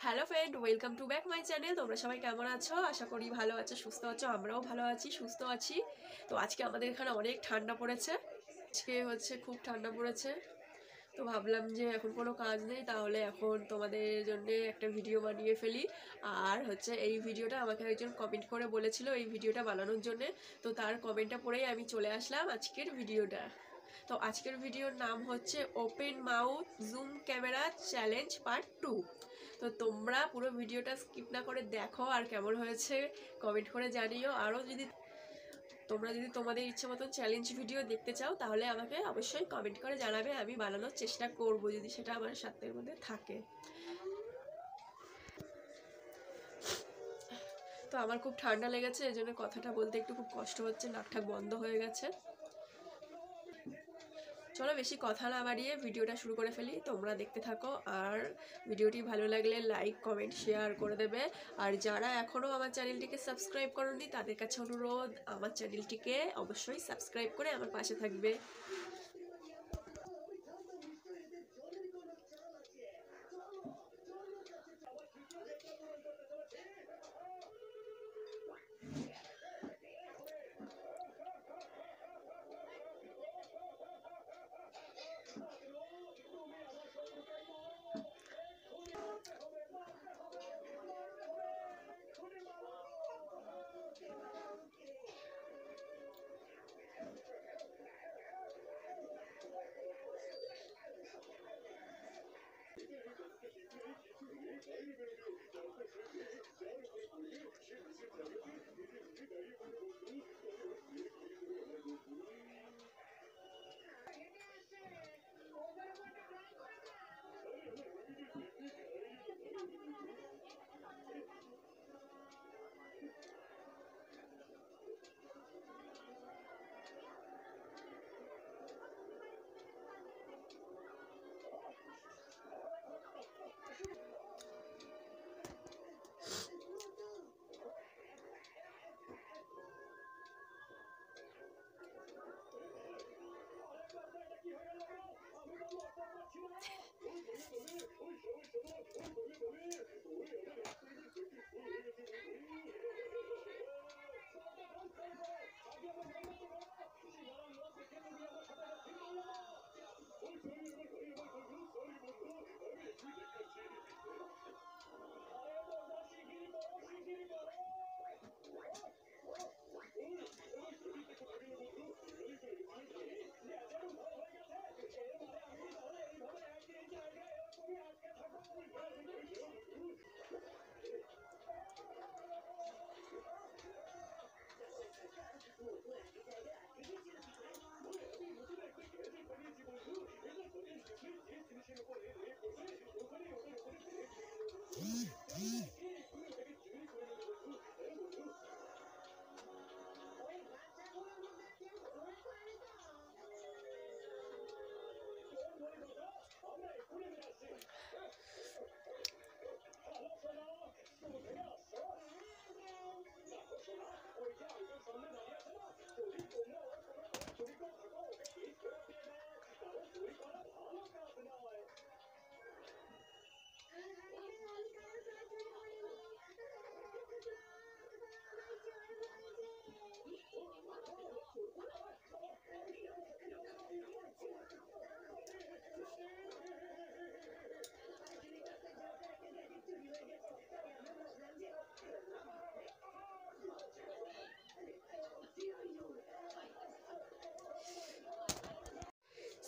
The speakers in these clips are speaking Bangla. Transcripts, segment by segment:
Hello friend, welcome to back my channel. তোমরা সবাই কেমন আছো? আশা করি ভালো আছো, সুস্থ আছো। আমরাও ভালো আছি, সুস্থ আছি। তো আজকে আমাদের এখানে অনেক ঠান্ডা পড়েছে। আজকে খুব ঠান্ডা পড়েছে। তো ভাবলাম যে এখন কোনো কাজ নেই, তাহলে এখন তোমাদের জন্য একটা ভিডিও বানিয়ে ফেলি। আর এই ভিডিওটা আমাকে একজন কমেন্ট করে বলেছিল এই ভিডিওটা বানানোর জন্যে। তো তার কমেন্টটা পড়েই আমি চলে আসলাম আজকের ভিডিওটা। তো আজকের ভিডিওর নাম হচ্ছে open mouth zoom camera challenge part 2। তো তোমরা পুরো ভিডিওটা স্কিপ না করে দেখো, আর কেমন হয়েছে কমেন্ট করে জানিও। আরও যদি তোমরা তোমাদের ইচ্ছে মতন চ্যালেঞ্জ ভিডিও দেখতে চাও, তাহলে আমাকে অবশ্যই কমেন্ট করে জানাবে। আমি বানানোর চেষ্টা করব যদি সেটা আমার সাধ্যের মধ্যে থাকে। তো আমার খুব ঠান্ডা লেগেছে, এই জন্য কথাটা বলতে একটু খুব কষ্ট হচ্ছে, নাকঠাক বন্ধ হয়ে গেছে। চলো বেশি কথা না বাড়িয়ে ভিডিওটা শুরু করে ফেলি, তোমরা দেখতে থাকো। আর ভিডিওটি ভালো লাগলে লাইক কমেন্ট শেয়ার করে দেবে। আর যারা এখনও আমার চ্যানেলটিকে সাবস্ক্রাইব করেনি, তাদের কাছে অনুরোধ, আমার চ্যানেলটিকে অবশ্যই সাবস্ক্রাইব করে আমার পাশে থাকবে।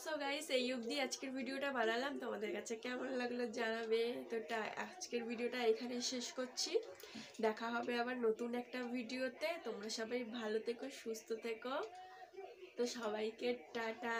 সো গাইস, এই অবধি আজকের ভিডিওটা বানালাম। তোমাদের কাছে কেমন লাগলো জানাবে। তো আজকের ভিডিওটা এখানে শেষ করছি। দেখা হবে আবার নতুন একটা ভিডিওতে। তোমরা সবাই ভালো থেকো, সুস্থ থেকো। তো সবাইকে টাটা।